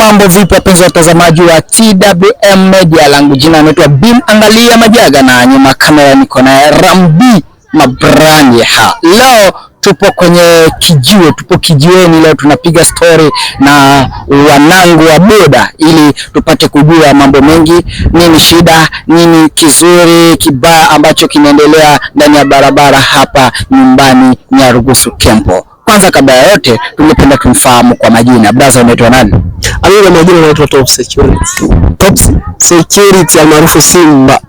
Mambo vipi wapenzi watazamaji wa TWM Media, langu jina naitwa Bin Angalia Majaga na nyuma kamera niko na Rambi Mabrani. Leo tupo kwenye kijiwe, tupo kijiweni. Leo tunapiga story na wanangu wa boda ili tupate kujua mambo mengi, nini shida, nini kizuri, kibaya ambacho kinaendelea ndani ya barabara hapa nyumbani Nyarugusu Kempo. Kwanza kabla ya yote tungependa kumfahamu kwa majina. Brother, unaitwa nani? Mimi kwa majina naitwa Top Security. Top Security almaarufu Simba.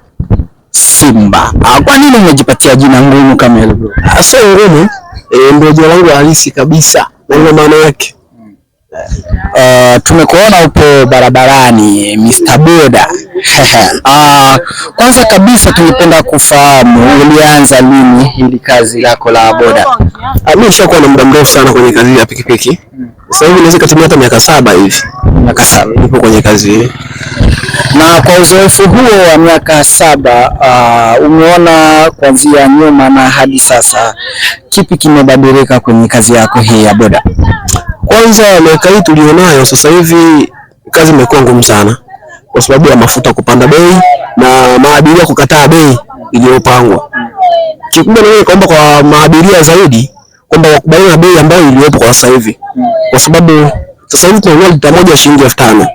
Simba. Kwa nini umejipatia jina ngumu kama hilo bro? Sio ngumu, ndio jina langu halisi kabisa. Ndio maana yake. Tumekuona upo barabarani Mr. Boda. Kwanza kabisa tungependa kufahamu ulianza lini hili kazi lako la boda? Mimi nishakuwa na muda mrefu sana kwenye kazi ya pikipiki. Sasa hivi naweza kutimia hata miaka 7 hivi. Miaka 7 nipo kwenye kazi hii. Na kwa uzoefu huo wa miaka 7, umeona kuanzia nyuma na hadi sasa kipi kimebadilika kwenye kazi yako hii ya boda? Kwanza miaka hii tulionayo sasa hivi kazi imekuwa ngumu sana kwa sababu ya mafuta kupanda bei na maabiria kukataa bei iliyopangwa. Kikubwa ni kwamba kwa maabiria zaidi kwamba wakubaliane na bei ambayo iliyopo kwa sasa hivi. Kwa sababu sasa hivi tunanunua lita moja shilingi 5,000.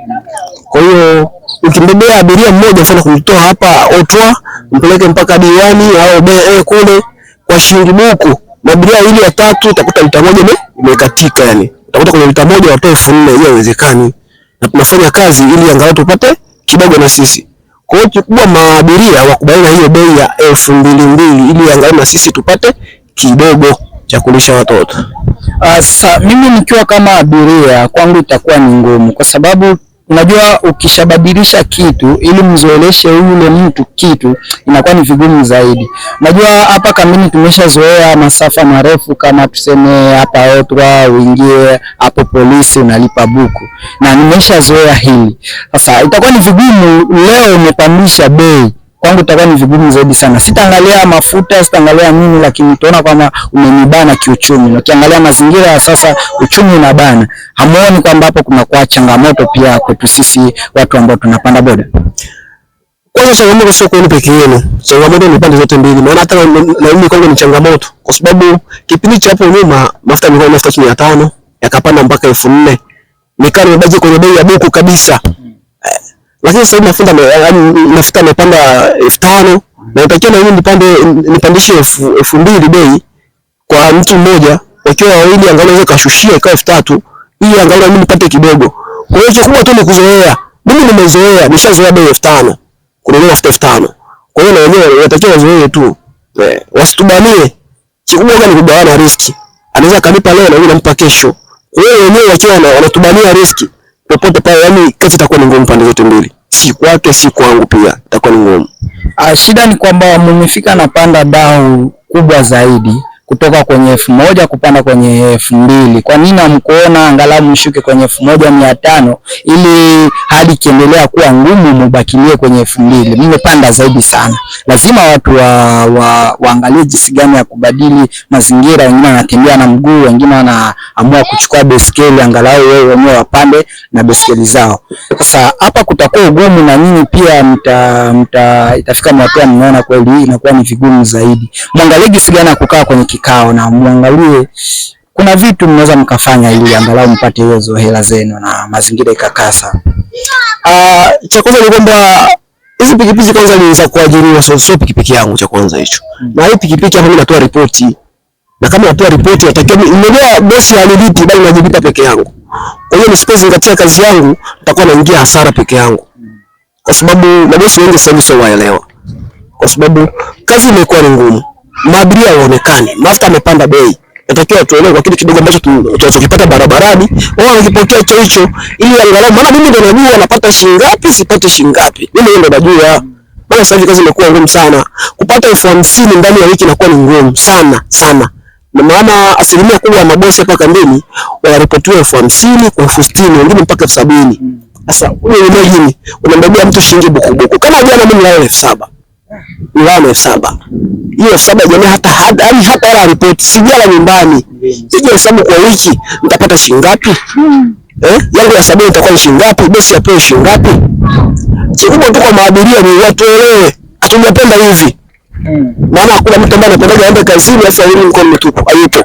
Kwa hiyo ukimbebea abiria mmoja mfano kumtoa hapa Otwa mpeleke mpaka Diwani au BE kule kwa shilingi buku, na abiria ili ya 3 utakuta lita moja imekatika yani. Utakuta kwenye lita moja watoe 4,000, hiyo haiwezekani. Na tunafanya kazi ili angalau tupate kidogo na sisi. Kwa hiyo kikubwa maabiria wakubaliana hiyo bei ya 2,200 ili angalau na sisi tupate kidogo cha kulisha watoto. Sasa mimi nikiwa kama abiria kwangu itakuwa ni ngumu kwa sababu unajua ukishabadilisha kitu ili mzoeleshe yule mtu kitu inakuwa ni vigumu zaidi. Unajua hapa kamini tumeshazoea masafa marefu, kama tuseme hapa Otwa uingie hapo polisi unalipa buku, na nimeshazoea hili. Sasa itakuwa ni vigumu leo umepandisha bei, kwangu itakuwa ni vigumu zaidi sana. Sitaangalia mafuta, sitaangalia nini, lakini utaona kama umenibana kiuchumi. Na ukiangalia mazingira ya sasa uchumi unabana. Hamuoni kwamba hapo kuna kwa changamoto pia kwetu sisi watu ambao tunapanda boda? Kwanza changamoto sio kwenu peke yenu. Changamoto ni pande zote mbili. Maana hata na mimi kwangu ni changamoto kwa sababu kipindi cha hapo nyuma mafuta yalikuwa mafuta 500 yakapanda mpaka 4,000. Nikaa nimebaki kwenye bei ya buku kabisa. Lakini sasa mafuta yamepanda 5,000 na natakiwa na mimi nipandishe 2,000 bei kwa mtu mmoja, wakiwa wawili angalau naweza kashushia ikawa 3,000 ili angalau mimi nipate kidogo. Kwa hiyo kikubwa tu ni kuzoea. Mimi nimezoea, nishazoea bei 5,000 kununua mafuta 5,000. Kwa hiyo na wenyewe natakiwa wazoee tu. Wasitubanie. Kikubwa ni kugawana riski. Anaweza kanipa leo na mimi nampa kesho. Kwa hiyo wenyewe wakiwa wanatubania riski popote pale, yani kazi itakuwa ni ngumu pande zote mbili. Si kwake si kwangu pia itakuwa ni ngumu. Shida ni kwamba mmefika na panda dau kubwa zaidi kutoka kwenye 1,000 kupanda kwenye 2,000. Kwa nini hamkuona angalau mshuke kwenye 1,500 ili hadi kiendelea kuwa ngumu mubakilie kwenye 2,000? Mmepanda zaidi sana. Lazima watu waangalie jinsi gani ya kubadili mazingira. Wengine wanatembea na mguu, wengine wanaamua kuchukua baiskeli, angalau wewe wenyewe wapande na baiskeli zao. Sasa hapa kutakuwa ugumu na nyinyi pia itafika hatua mnaona kweli inakuwa ni vigumu zaidi. Muangalie jinsi gani ya kukaa kwenye kikao na muangalie kuna vitu mnaweza mkafanya ili angalau mpate hizo hela zenu na mazingira ikakasa. Cha kwanza ni kwamba hizi pikipiki kwanza ni za kuajiriwa, sio pikipiki yangu cha kwanza hicho. Na hii pikipiki hapa mimi natoa ripoti. Na kama natoa ripoti natakiwa nimeelewa bosi alilipi bali najibipa peke yangu. Kwa hiyo nisipozingatia kazi yangu nitakuwa naingia hasara peke yangu. Kwa sababu na bosi wengi sasa hivi sio waelewa. Kwa sababu kazi imekuwa ni ngumu. Maabiria waonekane, mafuta yamepanda bei. Natakiwa tuelewe kwa kile kidogo ambacho tunachokipata barabarani, wao wanakipokea hicho ili angalau, maana mimi ndo najua napata shilingi ngapi, sipate shilingi ngapi. Mimi ndo najua. Maana sasa hivi kazi imekuwa ngumu sana. Kupata 50,000 ndani ya wiki inakuwa ni ngumu sana sana. Na maana asilimia kubwa ya mabosi hapa kambini wanaripotiwa 50,000 kwa 60,000, wengine mpaka 70,000. Sasa wewe mwenyewe unambebea mtu shilingi buku. Kama jana mimi nilala 7,000. Nilala 7,000. Hiyo 7,000 jamii hata wala ripoti sijala nyumbani. Sije hesabu kwa wiki nitapata shilingi ngapi? yangu ya sabuni itakuwa ni shilingi ngapi, bosi apewe shilingi ngapi. Kikubwa tu kwa maabiria ni watuelewe, hatujapenda hivi. Maana hakuna mtu ambaye anapenda aende kazini afu aende mkono mtupu, hayupo.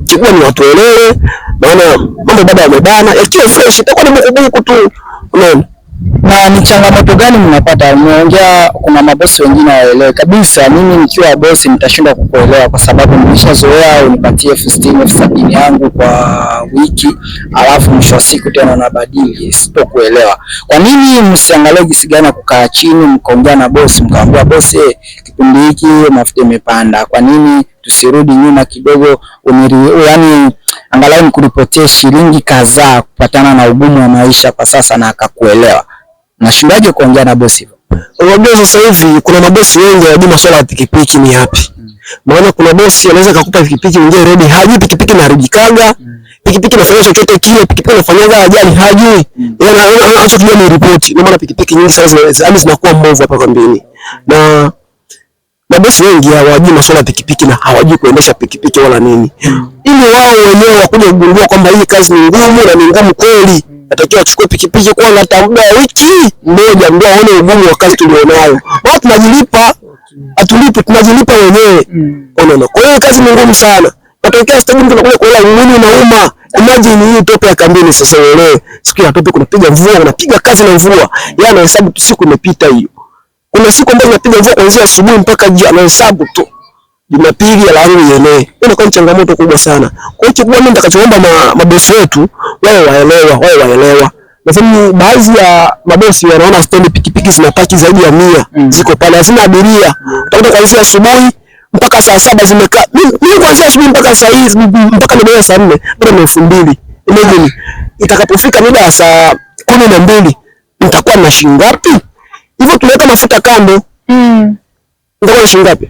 Kikubwa ni watuelewe, maana mambo bado yamebana, yakiwa fresh itakuwa ni mkubuku tu. Unaona? Na ni changamoto gani mnapata? Umeongea kuna mabosi wengine waelewe kabisa. Mimi nikiwa bosi nitashindwa kukuelewa kwa sababu nimeshazoea unipatie 60,000 70,000 yangu kwa wiki, alafu mwisho wa siku tena unabadili, sitokuelewa. Kwa nini msiangalie jinsi gani kukaa chini mkaongea na bosi, mkaambia bosi, kipindi hiki mafuta imepanda, kwa nini tusirudi nyuma kidogo, yani angalau nikuripotie shilingi kadhaa kupatana na ugumu wa maisha kwa sasa, na akakuelewa. Nashindaje kuongea na bosi hivyo? Unajua sasa hivi kuna mabosi wengi hawajui masuala ya pikipiki ni yapi. Maana kuna bosi anaweza kukupa pikipiki nyingine ready, hajui pikipiki inaharibikaga, pikipiki inafanya chochote kile, pikipiki inafanyaga ajali hajui. Yaani anachokijua ni ripoti. Ndio maana pikipiki nyingi sana zinakuwa mbovu hapa kambini. Na mabosi wengi hawajui masuala ya pikipiki na hawajui kuendesha pikipiki wala nini. Ili wao wenyewe wakuje kugundua kwamba hii kazi ni ngumu na ni ngumu kweli, natakiwa achukue pikipiki kwa hata muda wa wiki moja ndio aone ugumu wa kazi tulionayo. Wao tunajilipa, atulipe tunajilipa wenyewe. Unaona? Kwa hiyo kazi ni ngumu sana. Natokea stage mtu anakuja kuela mwili unauma. Imagine hii tope ya kambini sasa uelewe. Siku ya tope kunapiga mvua, unapiga kazi na mvua. Yeye anahesabu tu siku imepita hiyo. Kuna siku ambazo unapiga mvua kuanzia asubuhi mpaka jioni, anahesabu tu. Jumapili alafu yenyewe. Inakuwa ni changamoto kubwa sana. Kwa hiyo kikubwa mimi nitakachoomba mabosi wetu wao waelewa. Lakini baadhi ya mabosi wanaona stendi pikipiki zinapaki zaidi ya 100 ziko pale hazina abiria. Utakuta kuanzia asubuhi mpaka saa 7 zimekaa. Mimi kuanzia asubuhi mpaka saa hizi mpaka mida ya saa 4 bado ni 2,000. Imagine itakapofika mida ya saa 12 nitakuwa na shilingi ngapi? Hivyo tunaweka mafuta kando. Nitakuwa na shilingi ngapi?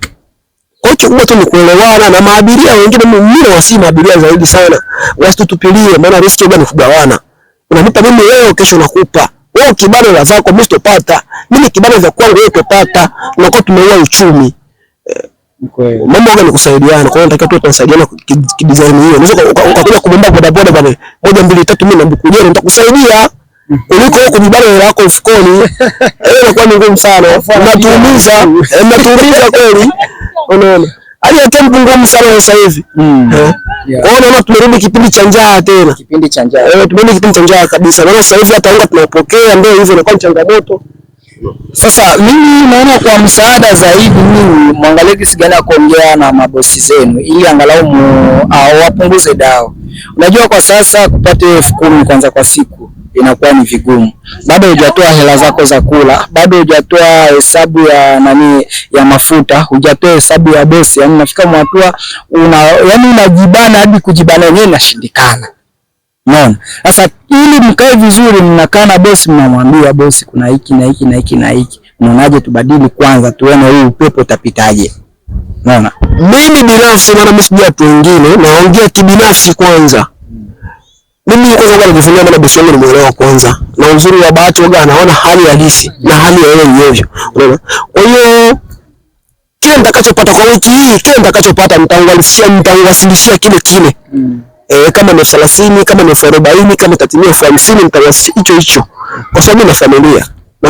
Kwa hiyo kikubwa tu ni kuelewana na maabiria wengine. Mimi wasi maabiria zaidi sana, wasitutupilie, maana riski gani kugawana. Unanipa mimi leo, kesho nakupa wewe. Kibano la zako mimi sitopata, mimi kibano za kwangu wewe utopata. Unakuwa tumeua uchumi. Mambo gani kusaidiana? Kwa hiyo nataka tu tunasaidiana kidesign hiyo. Unaweza ukakuja kumomba bodaboda bwana 1 2 3 mimi namkujia nitakusaidia kuliko wewe kujibana hela yako mfukoni. Inakuwa ni ngumu sana, natuumiza kweli. Unaona? Hali ya tempo ngumu sana sasa hivi. Unaona tumerudi kipindi cha njaa tena. Kipindi cha njaa. Tumerudi kipindi cha njaa kabisa. Maana sasa hivi hata unga tunapokea ndio hivyo, inakuwa ni changamoto. Sasa mimi naona kwa msaada zaidi mimi muangalie jinsi gani kuongea na mabosi zenu ili angalau wapunguze dao. Unajua kwa sasa kupata 10,000 kwanza kwa siku inakuwa ni vigumu. Bado hujatoa hela zako za kula, bado hujatoa hesabu ya ya mafuta, hujatoa hesabu ya bosi. Yaani unafika mwatua unajibana hadi kujibana yenyewe inashindikana. Unaona? Sasa ili mkae vizuri, mnakaa na bosi, mnamwambia bosi kuna hiki na hiki na hiki na hiki. Mnaonaje tubadili kwanza tuone huu upepo utapitaje? Unaona? Mimi binafsi, maana mimi sijui watu wengine, naongea kibinafsi kwanza. Mimi kwanza bado najifunza, maana bosi wangu nimeelewa kwanza. Na uzuri wa bahati waga anaona hali halisi na hali ya yeye ilivyo. Unaona? Kwa hiyo kile nitakachopata kwa wiki hii, kile nitakachopata nitawasilishia kile. Kama ni 30, kama ni 40, kama tatimia 50 nitawasilisha hicho. Kwa sababu na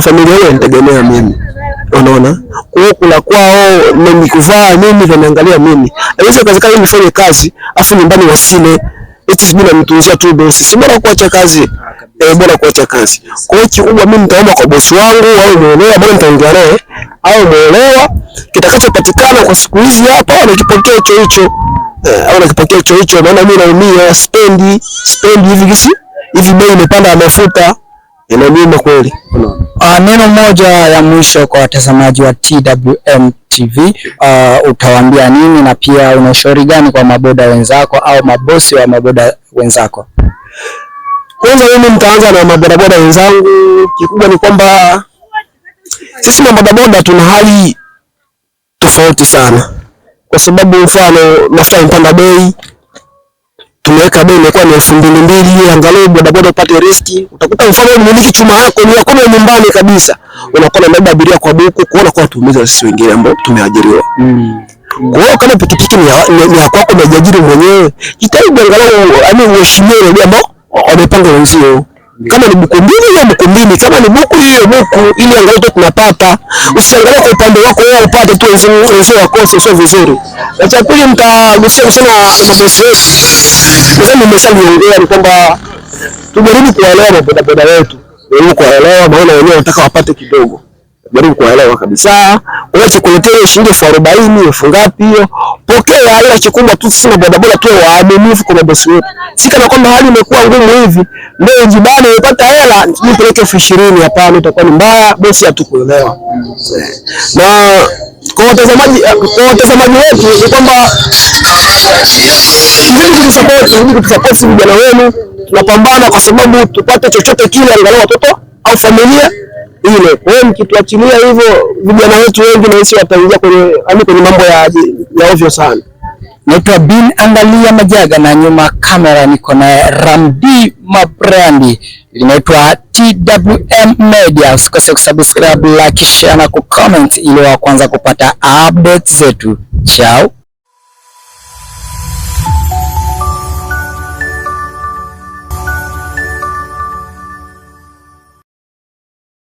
familia hiyo nitegemea mimi. Unaona? Kwa hiyo kula kwao, mimi kuvaa mimi, wanaangalia mimi. Haiwezi kazi kama nifanye kazi afu nyumbani wasile. Eti sibina mtunzia tu bosi. Si bora kuacha kazi. Bora kuacha kazi. Kwa hiyo kikubwa mimi nitaomba kwa bosi wangu au muelewa, bora nitaongea naye au muelewa kitakachopatikana kwa siku hizi hapa au nikipokea hicho. Au nakipokea hicho, maana mimi naumia, spendi hivi bei imepanda ya mafuta, inaniuma kweli. Neno moja ya mwisho kwa watazamaji wa TWM TV, utawaambia nini, na pia unashauri gani kwa maboda wenzako au mabosi wa maboda wenzako? Kwanza mimi nitaanza na mabodaboda wenzangu. Kikubwa ni kwamba sisi mabodaboda tuna hali tofauti sana. Kwa sababu mfano mafuta imepanda bei, tumeweka bei imekuwa ni 2,200, angalau bodaboda upate riski. Utakuta mfano unamiliki chuma yako ni yako nyumbani kabisa, unakuwa na labda abiria kwa buku, kuona kwa tuumiza sisi wengine ambao tumeajiriwa. Kwa hiyo kama pikipiki ni ya kwako umejiajiri mwenyewe, jitahidi angalau uheshimiwe wale ambao wamepanga wenzio. Kama ni buku mbili ya buku mbili, kama ni buku hiyo buku, ili angalau tu tunapata. Usiangalie kwa upande wako wewe upate tu wenzio wakose, sio vizuri. Na cha pili mtagusia sana mabosi wetu. Sasa nimeshaongea ni kwamba tujaribu kuelewa mabodaboda wetu. Jaribu kuelewa, maana wenyewe wanataka wapate kidogo. Jaribu kuelewa kabisa. Uache kuletea shilingi 40,000 elfu ngapi hiyo. Pokea ila chukua tu, sisi bodaboda tu waaminifu kwa mabosi wetu. Si kana kwamba hali imekuwa ngumu hivi, leo jibani umepata hela nipeleke 20,000, hapana, itakuwa ni mbaya, bosi hatukuelewa. Na kwa watazamaji wetu ni kwamba ili kutusupport vijana wenu, tunapambana kwa sababu tupate chochote kile, angalau watoto au familia ile. Kwa hiyo mkituachilia hivyo, vijana wetu wengi na sisi wataingia kwenye mambo ya ovyo sana. Naitwa Bin Angalia Majaga na nyuma kamera niko na Ramdi Mabrandi. Linaitwa TWM Media. Usikose kusubscribe, like, share na kucomment ili wa kwanza kupata updates zetu. Ciao.